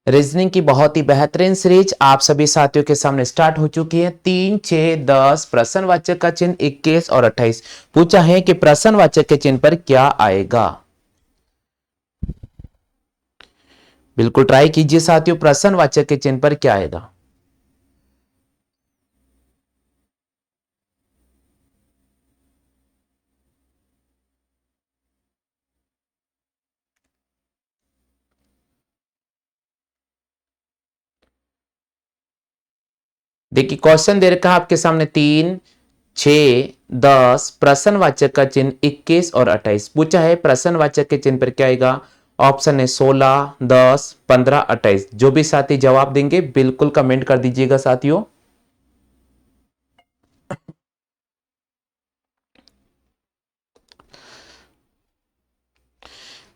Reasoning की बहुत ही बेहतरीन सीरीज आप सभी साथियों के सामने स्टार्ट हो चुकी है। 3, 6, 10 प्रश्नवाचक का चिन्ह 21 और 28 पूछा है कि प्रश्नवाचक के चिन्ह पर क्या आएगा। बिल्कुल ट्राई कीजिए साथियों, प्रश्नवाचक के चिन्ह पर क्या आएगा। देखिए क्वेश्चन दे रखा है आपके सामने 3, 6, 10 प्रश्नवाचक का चिन्ह 21 और 28 पूछा है प्रश्नवाचक के चिन्ह पर क्या आएगा। ऑप्शन है 16, 10, 15, 28। जो भी साथी जवाब देंगे बिल्कुल कमेंट कर दीजिएगा साथियों।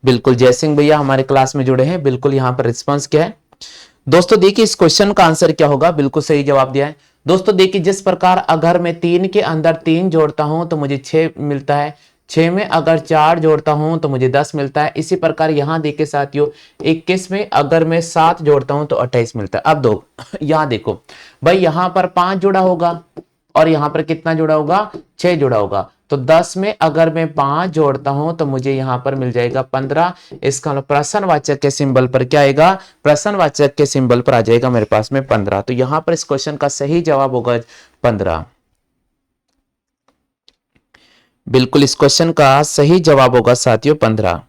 बिल्कुल जय सिंह भैया हमारे क्लास में जुड़े हैं। बिल्कुल यहां पर रिस्पांस क्या है दोस्तों, देखिए इस क्वेश्चन का आंसर क्या होगा। बिल्कुल सही जवाब दिया है दोस्तों। देखिए जिस प्रकार अगर मैं 3 के अंदर 3 जोड़ता हूं तो मुझे 6 मिलता है, 6 में अगर 4 जोड़ता हूं तो मुझे 10 मिलता है। इसी प्रकार यहां देखिए साथियों 21 में अगर मैं 7 जोड़ता हूं तो 28 मिलता है। अब दो यहां देखो भाई, यहां पर 5 जुड़ा होगा और यहां पर कितना जुड़ा होगा, 6 जुड़ा होगा। तो 10 में अगर मैं 5 जोड़ता हूं तो मुझे यहां पर मिल जाएगा 15। इसका मतलब प्रश्नवाचक के सिंबल पर क्या आएगा, प्रश्नवाचक के सिंबल पर आ जाएगा मेरे पास में 15। तो यहां पर इस क्वेश्चन का सही जवाब होगा 15। बिल्कुल इस क्वेश्चन का सही जवाब होगा साथियों 15।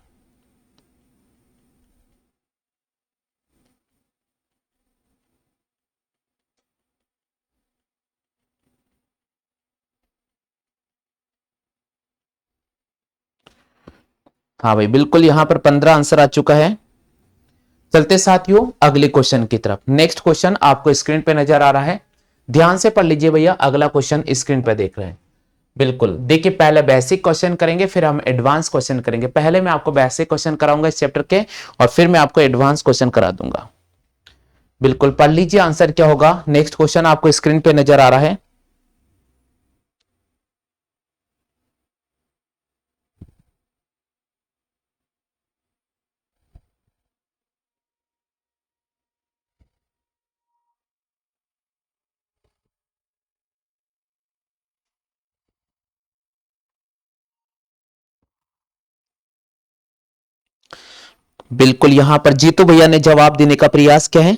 हाँ भाई बिल्कुल यहां पर 15 आंसर आ चुका है। चलते साथियों अगले क्वेश्चन की तरफ। नेक्स्ट क्वेश्चन आपको स्क्रीन पे नजर आ रहा है, ध्यान से पढ़ लीजिए भैया। अगला क्वेश्चन स्क्रीन पे देख रहे हैं। बिल्कुल देखिए पहले बेसिक क्वेश्चन करेंगे फिर हम एडवांस क्वेश्चन करेंगे। पहले मैं आपको बेसिक क्वेश्चन कराऊंगा इस चैप्टर के और फिर मैं आपको एडवांस क्वेश्चन करा दूंगा। बिल्कुल पढ़ लीजिए आंसर क्या होगा। नेक्स्ट क्वेश्चन आपको स्क्रीन पे नजर आ रहा है। बिल्कुल यहां पर जीतू भैया ने जवाब देने का प्रयास किया है।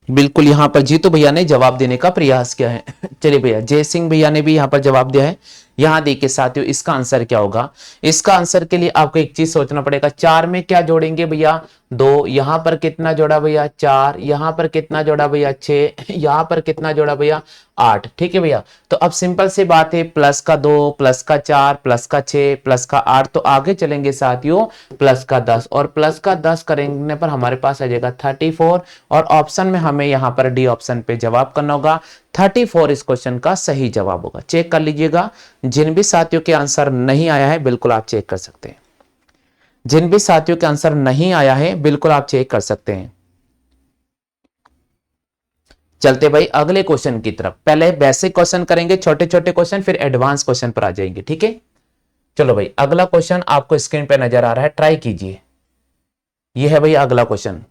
बिल्कुल यहां पर जीतू भैया ने जवाब देने का प्रयास किया है। चलिए भैया जय सिंह भैया ने भी यहां पर जवाब दिया है। यहां देखिए साथियों इसका आंसर क्या होगा। इसका आंसर के लिए आपको एक चीज सोचना पड़ेगा, 4 में क्या जोड़ेंगे भैया, 2। यहां पर कितना जोड़ा भैया, 4। यहां पर कितना जोड़ा भैया, 6। यहां पर कितना जोड़ा भैया, 8। ठीक है भैया। तो अब सिंपल सी बात है, प्लस का 2 प्लस का 4 प्लस का 6 प्लस का 8। तो आगे चलेंगे साथियों प्लस का 10 और प्लस का 10 करने पर हमारे पास आ जाएगा 34। और ऑप्शन में हमें यहां पर डी ऑप्शन पे जवाब करना होगा। 34 इस क्वेश्चन का सही जवाब होगा। चेक कर लीजिएगा। जिन भी साथियों के आंसर नहीं आया है बिल्कुल आप चेक कर सकते हैं। जिन भी साथियों के आंसर नहीं आया है बिल्कुल आप चेक कर सकते हैं। चलते भाई अगले क्वेश्चन की तरफ। पहले बेसिक क्वेश्चन करेंगे, छोटे छोटे क्वेश्चन, फिर एडवांस क्वेश्चन पर आ जाएंगे। ठीक है चलो भाई अगला क्वेश्चन आपको स्क्रीन पे नजर आ रहा है, ट्राई कीजिए। यह है भाई अगला क्वेश्चन।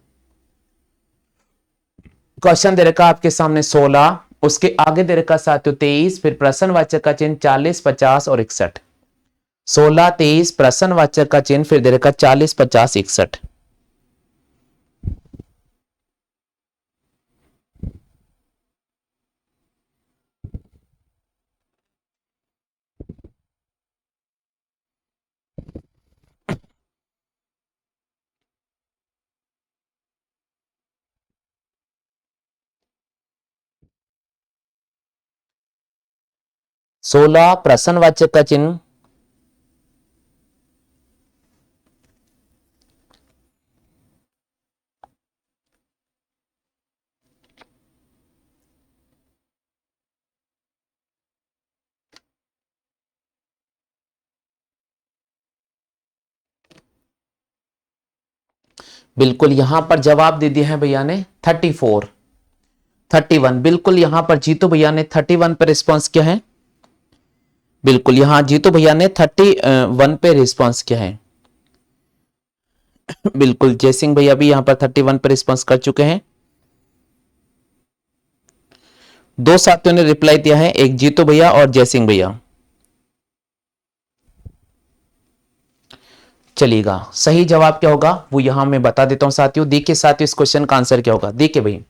क्वेश्चन दे रखा आपके सामने 16, उसके आगे दे रखा साथियों 23, फिर प्रश्नवाचक का चिन्ह 40, 50 और 61। 16, 23 प्रश्नवाचक का चिन्ह, फिर दे रखा 40, 50, 61। 16 प्रश्नवाचक का चिन्ह, बिल्कुल यहां पर जवाब दे दिया है भैया ने 34, 31। बिल्कुल यहां पर जीतू भैया ने 31 पर रिस्पॉन्स किया है। बिल्कुल, यहाँ जीतू भैया ने 31 पे रिस्पॉन्स किया है। बिल्कुल, जय सिंह भैया भी यहाँ पर 31 पे रिस्पॉन्स कर चुके हैं। दो साथियों ने रिप्लाई दिया है, एक जीतू भैया और जय सिंह भैया। चलिएगा, सही जवाब क्या होगा वो यहां मैं बता देता हूं साथियों। देखिए साथियों, इस क्वेश्चन का आंसर क्या होगा। देखिए भाई,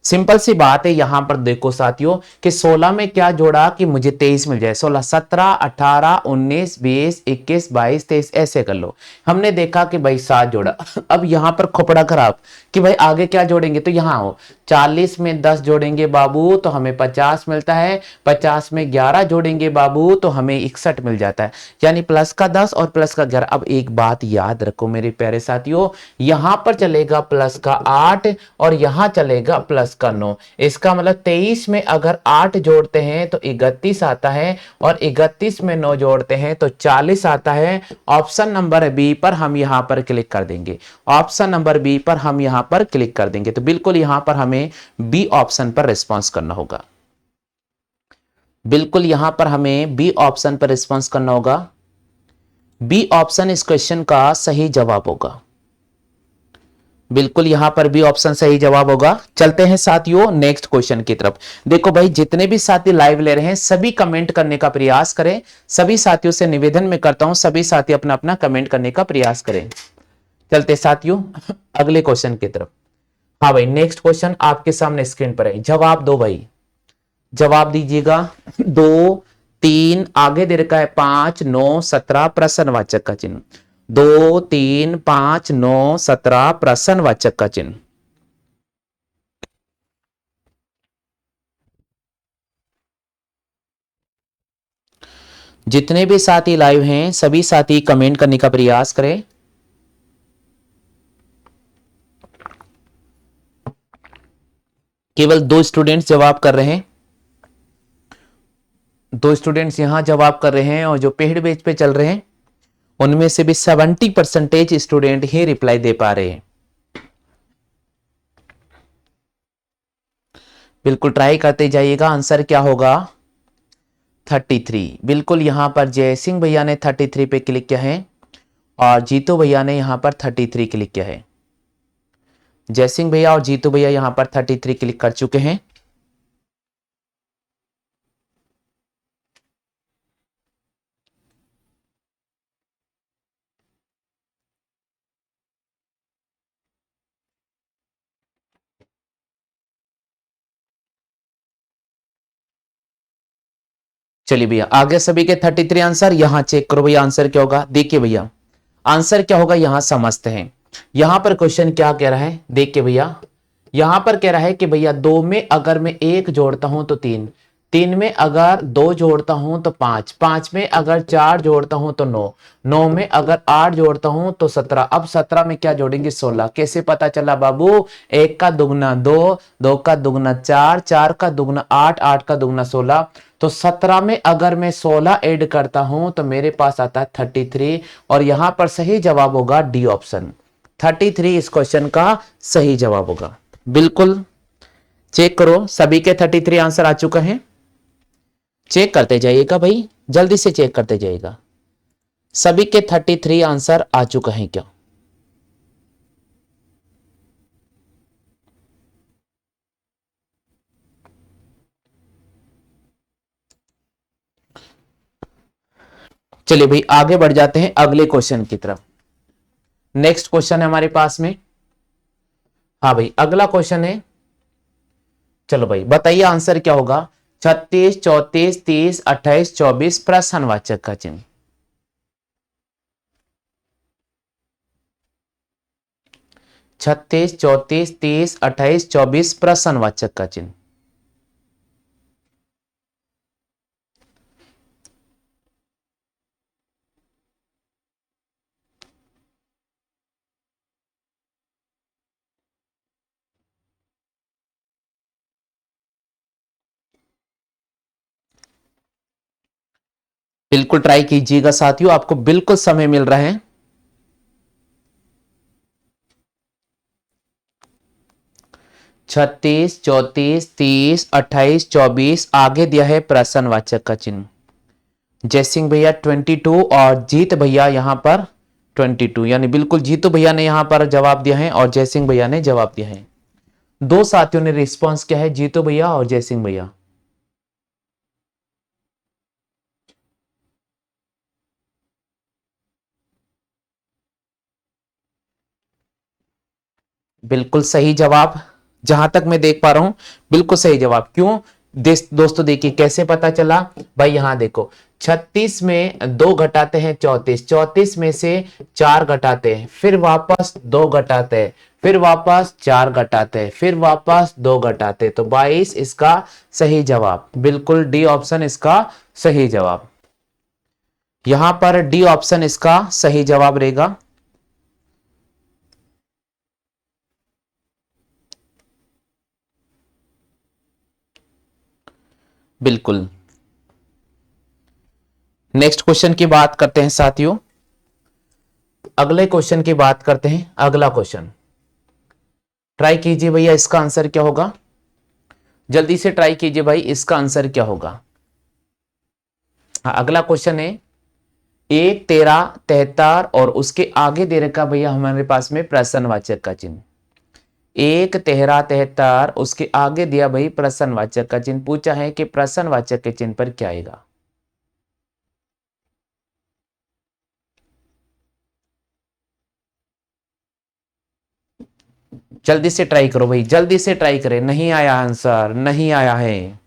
सिंपल सी बात है। यहां पर देखो साथियों कि 16 में क्या जोड़ा कि मुझे 23 मिल जाए। 16, 17, 18, 19, 20, 21, 22, 23 ऐसे कर लो। हमने देखा कि भाई 7 जोड़ा। अब यहां पर खोपड़ा खराब कि भाई आगे क्या जोड़ेंगे, तो यहां हो 40 में 10 जोड़ेंगे बाबू तो हमें 50 मिलता है। 50 में 11 जोड़ेंगे बाबू तो हमें 61 मिल जाता है। यानी प्लस का 10 और प्लस का 11। अब एक बात याद रखो मेरे प्यारे साथियों, यहां पर चलेगा प्लस का 8 और यहां चलेगा प्लस का 9। इसका मतलब 23 में अगर 8 जोड़ते हैं तो 31 आता है और 31 में 9 जोड़ते हैं तो 40 आता है। ऑप्शन नंबर बी पर हम यहां पर क्लिक कर देंगे। ऑप्शन नंबर बी पर हम यहां पर क्लिक कर देंगे। तो बिल्कुल यहां पर हमें बी ऑप्शन पर रिस्पॉन्स करना होगा। बिल्कुल यहां पर हमें बी ऑप्शन पर रिस्पॉन्स करना होगा। बी ऑप्शन इस क्वेश्चन का सही जवाब होगा। बिल्कुल यहां पर भी ऑप्शन सही जवाब होगा। चलते हैं साथियों नेक्स्ट क्वेश्चन की तरफ। देखो भाई, जितने भी साथी लाइव ले रहे हैं सभी कमेंट करने का प्रयास करें। सभी साथियों से निवेदन में करता हूं, सभी साथी अपना अपना कमेंट करने का प्रयास करें। चलते साथियों अगले क्वेश्चन की तरफ। हाँ भाई, नेक्स्ट क्वेश्चन आपके सामने स्क्रीन पर है। जवाब दो भाई, जवाब दीजिएगा। 2, 3, आगे दे रखा है 5, 9, 17 प्रश्नवाचक का चिन्ह। 2, 3, 5, 9, 17 प्रश्नवाचक का चिन्ह। जितने भी साथी लाइव हैं सभी साथी कमेंट करने का प्रयास करें। केवल 2 स्टूडेंट्स जवाब कर रहे हैं। 2 स्टूडेंट्स यहां जवाब कर रहे हैं और जो पेड बैच पे चल रहे हैं उनमें से भी 70% स्टूडेंट ही रिप्लाई दे पा रहे हैं। बिल्कुल ट्राई करते जाइएगा। आंसर क्या होगा? 33। बिल्कुल यहां पर जय सिंह भैया ने 33 पे क्लिक किया है और जीतू भैया ने यहां पर 33 क्लिक किया है। जय सिंह भैया और जीतू भैया यहां पर 33 क्लिक कर चुके हैं। चलिए भैया, आगे सभी के 33 आंसर। यहां चेक करो भैया आंसर क्या होगा। देखिए भैया आंसर क्या होगा यहां समझते हैं। यहां पर क्वेश्चन क्या कह रहा है, देखिए भैया यहां पर कह रहा है कि भैया 2 में अगर मैं 1 जोड़ता हूं तो 3, 3 में अगर 2 जोड़ता हूं तो 5, 5 में अगर 4 जोड़ता हूं तो 9, 9 में अगर 8 जोड़ता हूं तो 17। अब 17 में क्या जोड़ेंगे? 16। कैसे पता चला बाबू? 1 का दुगना 2, 2 का दुगना 4, 4 का दुगना 8, 8 का दुगना 16। तो 17 में अगर मैं 16 ऐड करता हूं तो मेरे पास आता है 33 और यहां पर सही जवाब होगा डी ऑप्शन। 33 इस क्वेश्चन का सही जवाब होगा। बिल्कुल चेक करो, सभी के 33 आंसर आ चुके हैं। चेक करते जाइएगा भाई, जल्दी से चेक करते जाइएगा। सभी के 33 आंसर आ चुके हैं क्या? चलिए भाई आगे बढ़ जाते हैं अगले क्वेश्चन की तरफ। नेक्स्ट क्वेश्चन है हमारे पास में। हाँ भाई, अगला क्वेश्चन है। चलो भाई बताइए आंसर क्या होगा। 36, 34, 30, 28, 24 प्रश्नवाचक का चिन्ह। 36, 34, 30, 28, 24 प्रश्नवाचक का चिन्ह। बिल्कुल ट्राई कीजिएगा साथियों, आपको बिल्कुल समय मिल रहा है। 36, 34, 30, 28, 24 आगे दिया है प्रश्नवाचक का चिन्ह। जय सिंह भैया 22 और जीत भैया यहां पर 22, यानी बिल्कुल जीतू भैया ने यहां पर जवाब दिया है और जय सिंह भैया ने जवाब दिया है। दो साथियों ने रिस्पॉन्स किया है, जीतू भैया और जय सिंह भैया। बिल्कुल सही जवाब, जहां तक मैं देख पा रहा हूं बिल्कुल सही जवाब। क्यों दोस्तों, देखिए कैसे पता चला भाई, यहां देखो 36 में 2 घटाते हैं 34, 34 में से 4 घटाते हैं, फिर वापस 2 घटाते हैं, फिर वापस 4 घटाते हैं, फिर वापस 2 घटाते हैं, तो 22 इसका सही जवाब। बिल्कुल डी ऑप्शन इसका सही जवाब, यहां पर डी ऑप्शन इसका सही जवाब रहेगा। बिल्कुल। नेक्स्ट क्वेश्चन की बात करते हैं साथियों, अगले क्वेश्चन की बात करते हैं। अगला क्वेश्चन ट्राई कीजिए भैया, इसका आंसर क्या होगा, जल्दी से ट्राई कीजिए भाई, इसका आंसर क्या होगा। हाँ, अगला क्वेश्चन है 1 13 73 और उसके आगे दे रखा भैया हमारे पास में प्रश्नवाचक का चिन्ह। 1 13 73 उसके आगे दिया भाई प्रश्नवाचक का चिन्ह, पूछा है कि प्रश्नवाचक के चिन्ह पर क्या आएगा। जल्दी से ट्राई करो भाई, जल्दी से ट्राई करें, नहीं आया आंसर, नहीं आया है।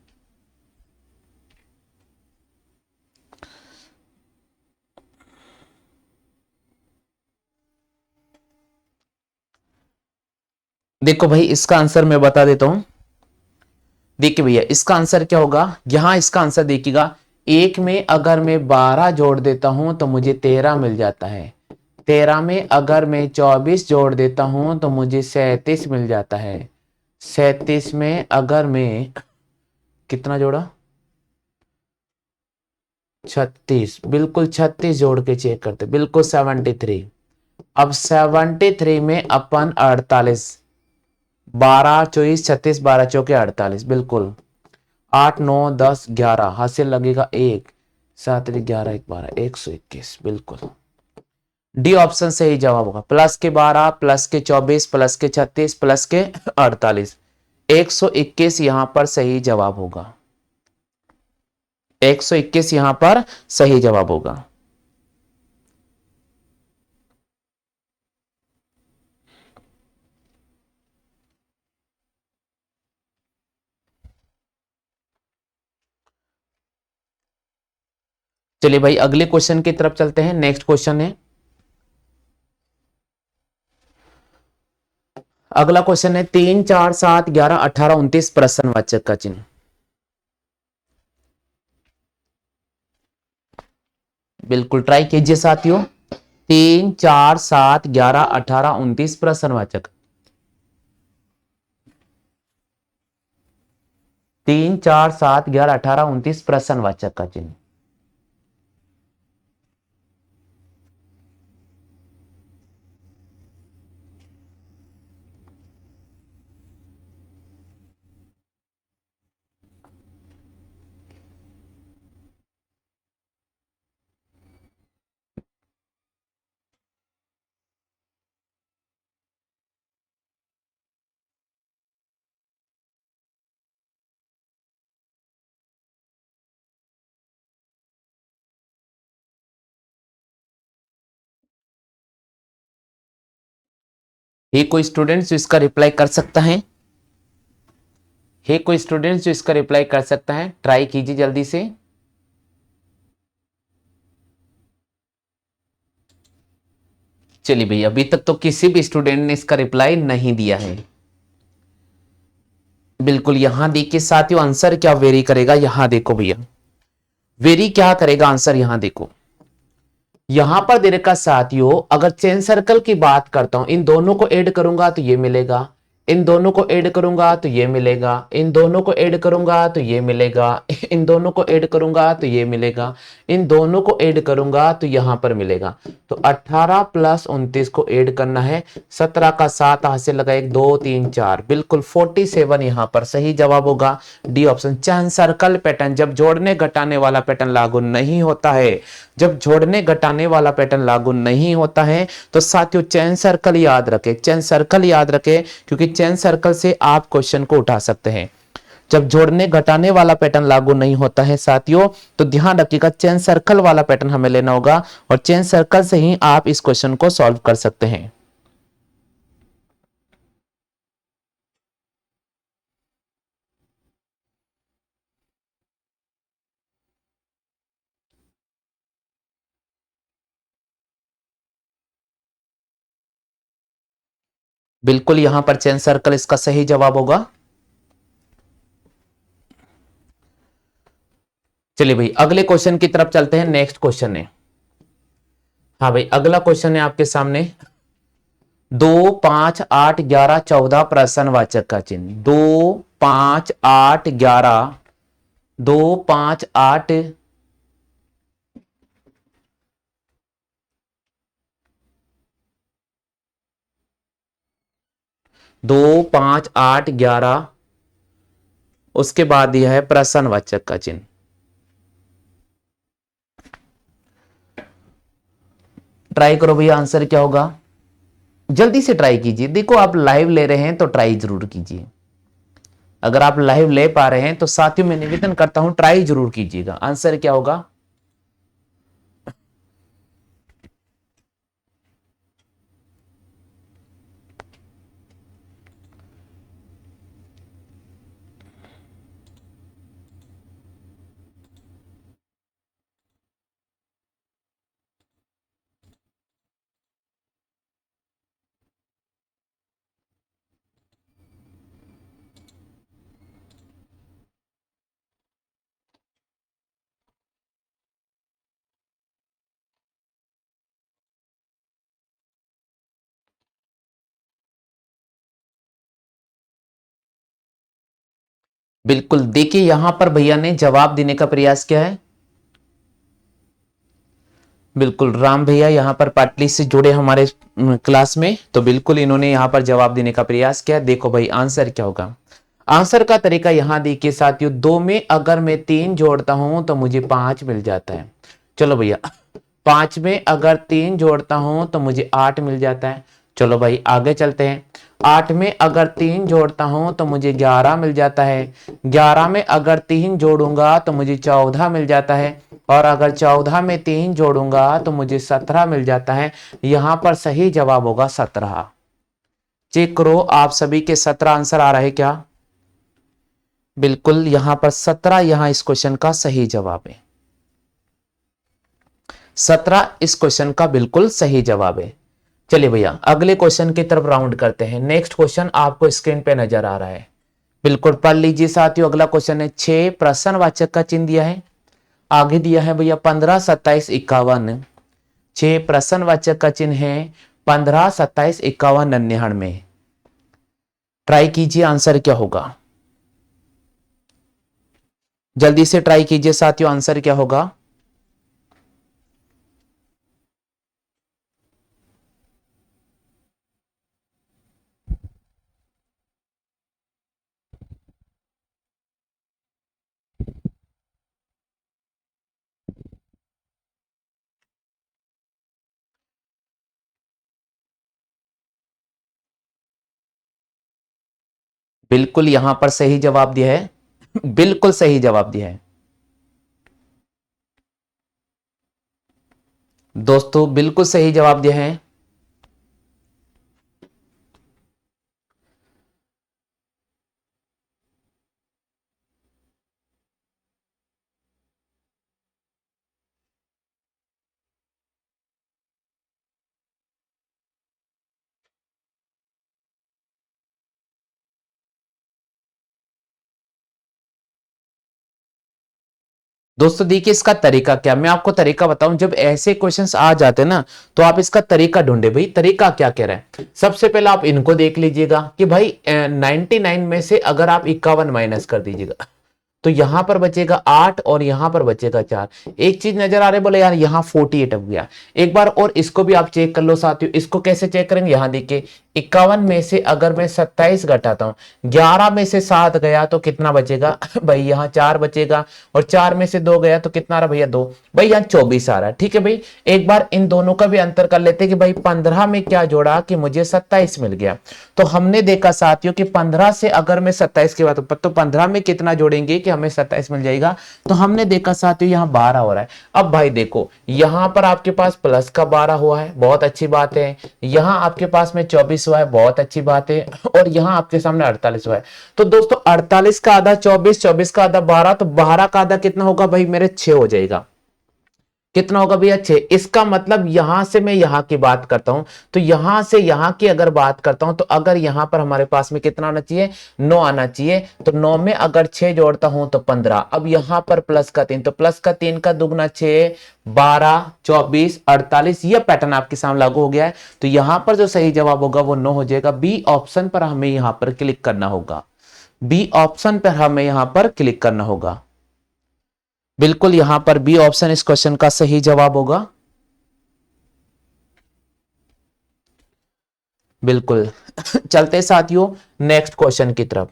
देखो भाई, इसका आंसर मैं बता देता हूं। देखिए भैया, इसका आंसर क्या होगा, यहां इसका आंसर देखिएगा, एक में अगर मैं 12 जोड़ देता हूं तो मुझे 13 मिल जाता है, 13 में अगर मैं 24 जोड़ देता हूं तो मुझे 37 मिल जाता है, 37 में अगर मैं कितना जोड़ा, 36, बिल्कुल 36 जोड़ के चेक करते, बिल्कुल 73। अब 73 में अपन 48, 12 24 36, 12 चौके 48, बिल्कुल 8 9 10 11 हाथ से लगेगा 1 7 11 1 12 121, बिल्कुल डी ऑप्शन सही जवाब होगा। प्लस के 12 प्लस के 24 प्लस के 36 प्लस के 48, 121 यहां पर सही जवाब होगा, 121 यहां पर सही जवाब होगा। चलिए भाई, अगले क्वेश्चन की तरफ चलते हैं। नेक्स्ट क्वेश्चन है, अगला क्वेश्चन है 3 4 7 11 18 29 प्रश्नवाचक का चिन्ह। बिल्कुल ट्राई कीजिए साथियों, 3 4 7 11 18 29 प्रश्नवाचक, 3 4 7 11 18 29 प्रश्नवाचक का चिन्ह। ये कोई स्टूडेंट जो इसका रिप्लाई कर सकता है, है कोई स्टूडेंट जो इसका रिप्लाई कर सकता है, ट्राई कीजिए जल्दी से। चलिए भैया, अभी तक तो किसी भी स्टूडेंट ने इसका रिप्लाई नहीं दिया है। बिल्कुल, यहां देखिए साथियों, आंसर क्या वेरी करेगा, यहां देखो भैया, वेरी क्या करेगा आंसर, यहां देखो, यहां पर दे रखा साथियों, अगर चेन सर्कल की बात करता हूं, इन दोनों को ऐड करूंगा तो ये मिलेगा, इन दोनों को ऐड करूंगा तो ये मिलेगा, इन दोनों को ऐड करूंगा तो ये मिलेगा, इन दोनों को ऐड करूंगा तो ये मिलेगा, इन दोनों को ऐड करूंगा तो यहां पर मिलेगा। तो 18 प्लस 29 को ऐड करना है, 17 का 7 हाथ से लगा, 1 2 3 4, बिल्कुल 47 यहां पर सही जवाब होगा D option. Chain circle pattern जब जोड़ने घटाने वाला पैटर्न लागू नहीं होता है, जब जोड़ने घटाने वाला पैटर्न लागू नहीं होता है तो साथियों चैन सर्कल याद रखें, चैन सर्कल याद रखें, क्योंकि चैन सर्कल से आप क्वेश्चन को उठा सकते हैं। जब जोड़ने घटाने वाला पैटर्न लागू नहीं होता है साथियों, तो ध्यान रखिएगा चैन सर्कल वाला पैटर्न हमें लेना होगा और चैन सर्कल से ही आप इस क्वेश्चन को सॉल्व कर सकते हैं। बिल्कुल यहां पर चैन सर्कल इसका सही जवाब होगा। चलिए भाई अगले क्वेश्चन की तरफ चलते हैं। नेक्स्ट क्वेश्चन है, हाँ भाई अगला क्वेश्चन है आपके सामने, 2 5 8 11 14 प्रश्नवाचक का चिन्ह, 2 5 8 11, 2 5 8, 2 5 8 11, उसके बाद यह है प्रश्नवाचक का चिन्ह। ट्राई करो भैया, आंसर क्या होगा, जल्दी से ट्राई कीजिए। देखो आप लाइव ले रहे हैं तो ट्राई जरूर कीजिए, अगर आप लाइव ले पा रहे हैं तो साथियों मैं निवेदन करता हूं ट्राई जरूर कीजिएगा। आंसर क्या होगा, बिल्कुल देखिए यहां पर भैया ने जवाब देने का प्रयास किया है। बिल्कुल राम भैया यहाँ पर पाटली से जुड़े हमारे क्लास में, तो बिल्कुल इन्होंने यहाँ पर जवाब देने का प्रयास किया। देखो भाई आंसर क्या होगा, आंसर का तरीका यहां देखिए साथियों, 2 में अगर मैं 3 जोड़ता हूं तो मुझे 5 मिल जाता है। चलो भैया 5 में अगर 3 जोड़ता हूं तो मुझे 8 मिल जाता है। चलो भाई आगे चलते हैं, 8 में अगर 3 जोड़ता हूं तो मुझे 11 मिल जाता है, 11 में अगर 3 जोड़ूंगा तो मुझे 14 मिल जाता है, और अगर 14 में 3 जोड़ूंगा तो मुझे 17 मिल जाता है। यहां पर सही जवाब होगा 17। चेक करो आप सभी के 17 आंसर आ रहे हैं क्या, बिल्कुल यहां पर 17 यहां इस क्वेश्चन का सही जवाब है, 17 इस क्वेश्चन का बिल्कुल सही जवाब है। चलिए भैया अगले क्वेश्चन की तरफ राउंड करते हैं। नेक्स्ट क्वेश्चन आपको स्क्रीन पे नजर आ रहा है, बिल्कुल पढ़ लीजिए साथियों। अगला क्वेश्चन है, 6 प्रश्नवाचक का चिन्ह दिया है, आगे दिया है भैया 15 27 51, 6 प्रश्नवाचक का चिन्ह है 15 27 51 99। ट्राई कीजिए आंसर क्या होगा, जल्दी से ट्राई कीजिए साथियों, आंसर क्या होगा। बिल्कुल यहां पर सही जवाब दिया है, बिल्कुल सही जवाब दिया है दोस्तों, बिल्कुल सही जवाब दिया है। दोस्तों देखिए इसका तरीका क्या, मैं आपको तरीका बताऊं। जब ऐसे क्वेश्चंस आ जाते हैं ना तो आप इसका तरीका ढूंढे, भाई तरीका क्या कह रहा है। सबसे पहले आप इनको देख लीजिएगा कि भाई 99 में से अगर आप 51 माइनस कर दीजिएगा तो यहां पर बचेगा 8 और यहां पर बचेगा 4। एक चीज नजर आ रही है, बोले यार यहां 48 अब गया। एक बार और इसको भी आप चेक कर लो साथियों। इसको कैसे चेक करेंगे, यहां देखिए 51 में से अगर मैं 27 घटाता हूं, 11 में से 7 गया तो कितना बचेगा भाई यहाँ 4 बचेगा, और 4 में से 2 गया तो कितना रहा भैया 2, भाई यहाँ 24 आ रहा है। ठीक है भाई, एक बार इन दोनों का भी अंतर कर लेते हैं कि भाई 15 में क्या जोड़ा कि मुझे 27 मिल गया। तो हमने देखा साथियों कि 15 से अगर मैं 27 की बात तो 15 में कितना जोड़ेंगे कि हमें 27 मिल जाएगा। तो हमने देखा साथियों यहाँ 12 हो रहा है। अब भाई देखो यहां पर आपके पास प्लस का 12 हुआ है, बहुत अच्छी बात है। यहां आपके पास में 24 हुआ है, बहुत अच्छी बात है। और यहां आपके सामने 48 हुआ है। तो दोस्तों 48 का आधा 24, 24 का आधा 12, तो 12 का आधा कितना होगा भाई मेरे 6 हो जाएगा। कितना होगा भैया 6। इसका मतलब यहां से मैं यहां की बात करता हूं तो यहां से यहां की अगर बात करता हूं तो अगर यहां पर हमारे पास में कितना आना चाहिए 9 आना चाहिए। तो 9 में अगर 6 जोड़ता हूं तो 15। अब यहां पर प्लस का 3, तो प्लस का 3 का दुगना 6, 12, 24, 48, यह पैटर्न आपके सामने लागू हो गया है। तो यहां पर जो सही जवाब होगा वो 9 हो जाएगा। बी ऑप्शन पर हमें यहां पर क्लिक करना होगा। बी ऑप्शन पर हमें यहां पर क्लिक करना होगा। बिल्कुल यहां पर बी ऑप्शन इस क्वेश्चन का सही जवाब होगा। बिल्कुल चलते साथियों नेक्स्ट क्वेश्चन की तरफ।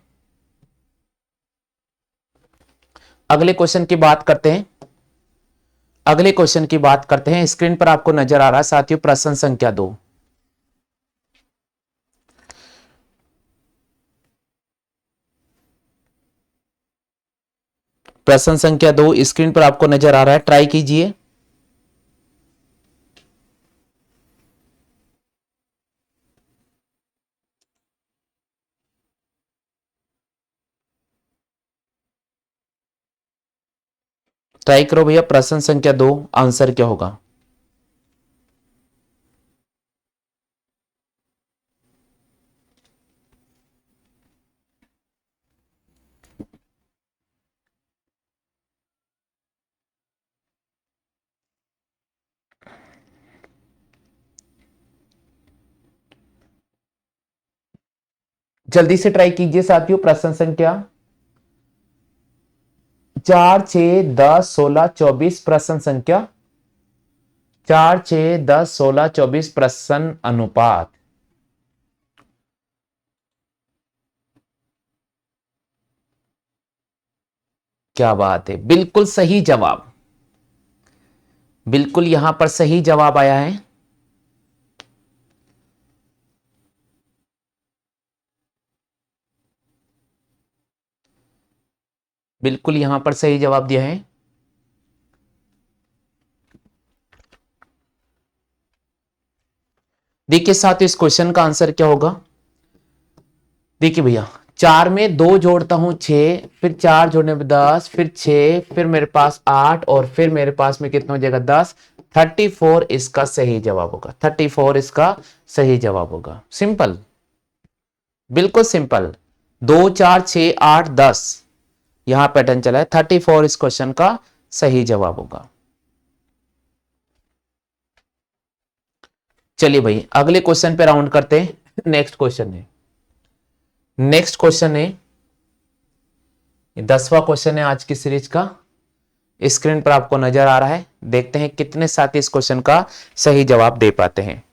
अगले क्वेश्चन की बात करते हैं। अगले क्वेश्चन की बात करते हैं। स्क्रीन पर आपको नजर आ रहा है साथियों प्रश्न संख्या 2। प्रश्न संख्या 2 स्क्रीन पर आपको नजर आ रहा है, ट्राई कीजिए। ट्राई करो भैया, प्रश्न संख्या 2 आंसर क्या होगा। जल्दी से ट्राई कीजिए साथियों। प्रश्न संख्या 4, 6, 10, 16, 24। प्रश्न संख्या 4, 6, 10, 16, 24 प्रश्न अनुपात। क्या बात है, बिल्कुल सही जवाब। बिल्कुल यहां पर सही जवाब आया है। बिल्कुल यहां पर सही जवाब दिया है। देखिए साथ इस क्वेश्चन का आंसर क्या होगा। देखिए भैया 4 में 2 जोड़ता हूं 6, फिर 4 जोड़ने में 10, फिर 6, फिर मेरे पास 8 और फिर मेरे पास में कितना हो जाएगा 10। 34 इसका सही जवाब होगा। 34 इसका सही जवाब होगा। सिंपल, बिल्कुल सिंपल। 2, 4, 6, 8, 10 यहां पैटर्न चला है। 34 इस क्वेश्चन का सही जवाब होगा। चलिए भाई अगले क्वेश्चन पे राउंड करते हैं। नेक्स्ट क्वेश्चन है, नेक्स्ट क्वेश्चन है 10वां क्वेश्चन है आज की सीरीज का। स्क्रीन पर आपको नजर आ रहा है, देखते हैं कितने साथी इस क्वेश्चन का सही जवाब दे पाते हैं।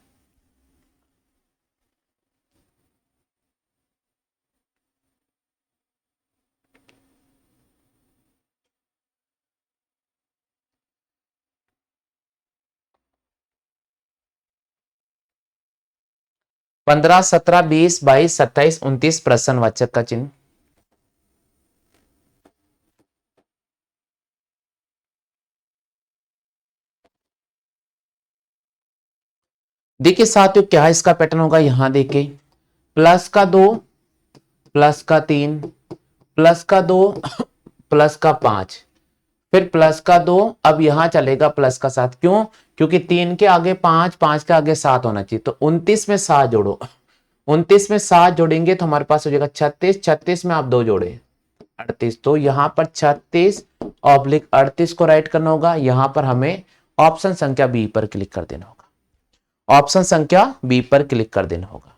पंद्रह, 17, 20, 22, 27, 29 प्रश्नवाचक का चिन्ह। देखिए साथियों क्या इसका पैटर्न होगा, यहां देखिए प्लस का 2, प्लस का 3, प्लस का 2, प्लस का 5, फिर प्लस का 2। अब यहां चलेगा प्लस का 7। क्यों, क्योंकि 3 के आगे 5, 5 के आगे 7 होना चाहिए। तो 29 में 7 जोड़ो। 29 में 7 जोड़ेंगे तो हमारे पास हो जाएगा 36। 36 में आप 2 जोड़े 38। तो यहां पर 36/38 को राइट करना होगा। यहां पर हमें ऑप्शन संख्या बी पर क्लिक कर देना होगा। ऑप्शन संख्या बी पर क्लिक कर देना होगा।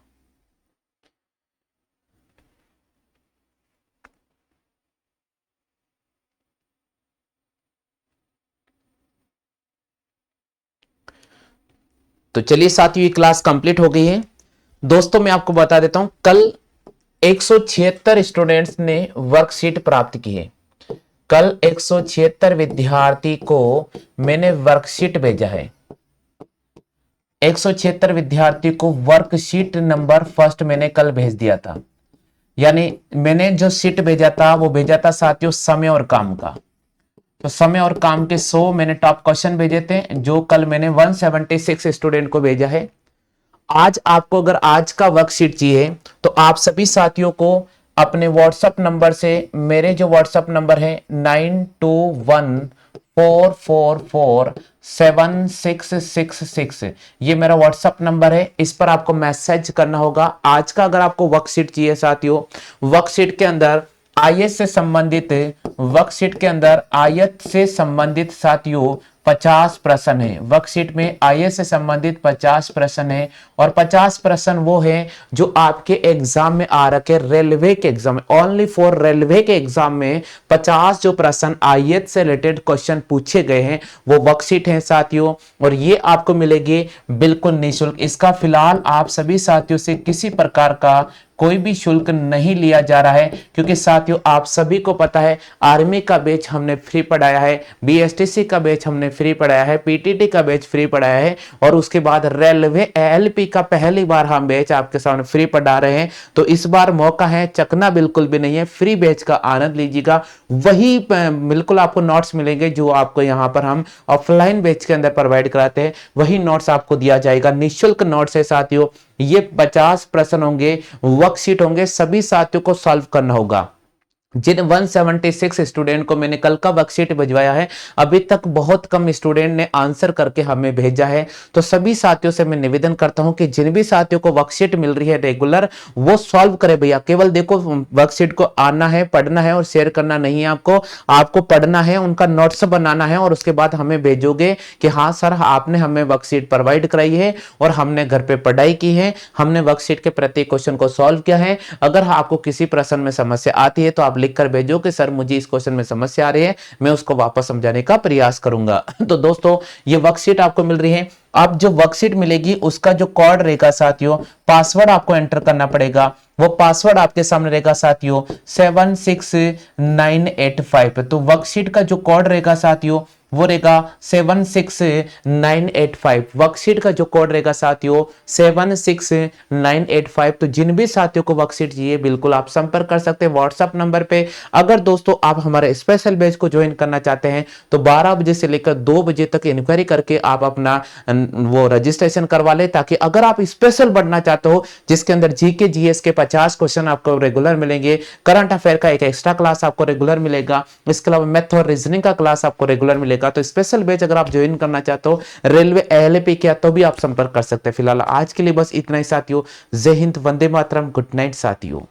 तो चलिए साथियों, ये क्लास कंप्लीट हो गई है। दोस्तों मैं आपको बता देता हूं, कल 176 स्टूडेंट्स ने वर्कशीट प्राप्त की है। कल 176 विद्यार्थी को मैंने वर्कशीट भेजा है। 176 विद्यार्थी को वर्कशीट नंबर फर्स्ट मैंने कल भेज दिया था। यानी मैंने जो शीट भेजा था वो भेजा था साथियों समय और काम का। तो समय और काम के 100 मैंने टॉप क्वेश्चन भेजे थे, जो कल मैंने 176 स्टूडेंट को भेजा है। आज आपको अगर आज का वर्कशीट चाहिए तो आप सभी साथियों को अपने व्हाट्सएप नंबर से, मेरे जो व्हाट्सएप नंबर है 9214447666, ये मेरा व्हाट्सएप नंबर है। इस पर आपको मैसेज करना होगा। आज का अगर आपको वर्कशीट चाहिए साथियों, वर्कशीट के अंदर आयत से संबंधित, वर्कशीट के अंदर आयत से संबंधित साथियों 50 प्रश्न है। वर्कशीट में आयत से संबंधित 50 प्रश्न है, और 50 प्रश्न वो है जो आपके एग्जाम में आ रखे, रेलवे के एग्जाम में, ओनली फॉर रेलवे के एग्जाम में 50 जो प्रश्न आयत से रिलेटेड क्वेश्चन पूछे गए हैं वो वर्कशीट है साथियों। और ये आपको मिलेगी बिल्कुल निःशुल्क। इसका फिलहाल आप सभी साथियों से किसी प्रकार का कोई भी शुल्क नहीं लिया जा रहा है, क्योंकि साथियों आप सभी को पता है आर्मी का बैच हमने फ्री पढ़ाया है, बीएसटीसी का बैच हमने फ्री पढ़ाया है, पीटीटी का बैच फ्री पढ़ाया है, और उसके बाद रेलवे एएलपी का पहली बार हम बैच आपके सामने फ्री पढ़ा रहे हैं। तो इस बार मौका है, चकना बिल्कुल भी नहीं है, फ्री बैच का आनंद लीजिएगा। वही बिल्कुल आपको नोट्स मिलेंगे जो आपको यहाँ पर हम ऑफलाइन बैच के अंदर प्रोवाइड कराते हैं, वही नोट्स आपको दिया जाएगा। निःशुल्क नोट्स है साथियों। ये 50 प्रश्न होंगे, वर्कशीट होंगे, सभी साथियों को सॉल्व करना होगा। जिन 176 स्टूडेंट को मैंने कल का वर्कशीट भिजवाया है, अभी तक बहुत कम स्टूडेंट ने आंसर करके हमें भेजा है। तो सभी साथियों से मैं निवेदन करता हूं कि जिन भी साथियों को वर्कशीट मिल रही है रेगुलर, वो सॉल्व करे भैया। केवल देखो वर्कशीट को आना है, पढ़ना है और शेयर करना नहीं है। आपको पढ़ना है, उनका नोट्स बनाना है, और उसके बाद हमें भेजोगे कि हाँ सर आपने हमें वर्कशीट प्रोवाइड कराई है और हमने घर पे पढ़ाई की है, हमने वर्कशीट के प्रत्येक क्वेश्चन को सॉल्व किया है। अगर आपको किसी प्रश्न में समस्या आती है तो आप लिख कर भेजो कि सर मुझे इस क्वेश्चन में समस्या आ रही है, मैं उसको वापस समझाने का प्रयास करूंगा। तो दोस्तों ये वर्कशीट आपको मिल रही है। अब जो वर्कशीट मिलेगी उसका जो कोड रहेगा साथियों, पासवर्ड आपको एंटर करना पड़ेगा। वो पासवर्ड आपके सामने रहेगा साथियों 76985। तो वर्कशीट का जो कोड रहेगा साथियों वो रहेगा 76985। वर्कशीट का जो कोड रहेगा साथियों 76985। तो जिन भी साथियों को वर्कशीट चाहिए बिल्कुल आप संपर्क कर सकते हैं व्हाट्सएप नंबर पे। अगर दोस्तों आप हमारे स्पेशल बैच को ज्वाइन करना चाहते हैं तो 12 बजे से लेकर 2 बजे तक इंक्वायरी करके आप अपना वो रजिस्ट्रेशन करवा ले, ताकि अगर आप स्पेशल बढ़ना चाहते हो जिसके अंदर जीके जीएस के 50 क्वेश्चन आपको रेगुलर मिलेंगे, करंट अफेयर का एक एक्स्ट्रा क्लास आपको रेगुलर मिलेगा, इसके अलावा मैथ और रीजनिंग का क्लास आपको रेगुलर मिलेगा। तो स्पेशल बैच अगर आप ज्वाइन करना चाहते हो रेलवे एएलपी किया तो भी आप संपर्क कर सकते हैं। फिलहाल आज के लिए बस इतना ही साथियों। जय हिंद, वंदे मातरम, गुड नाइट साथियों।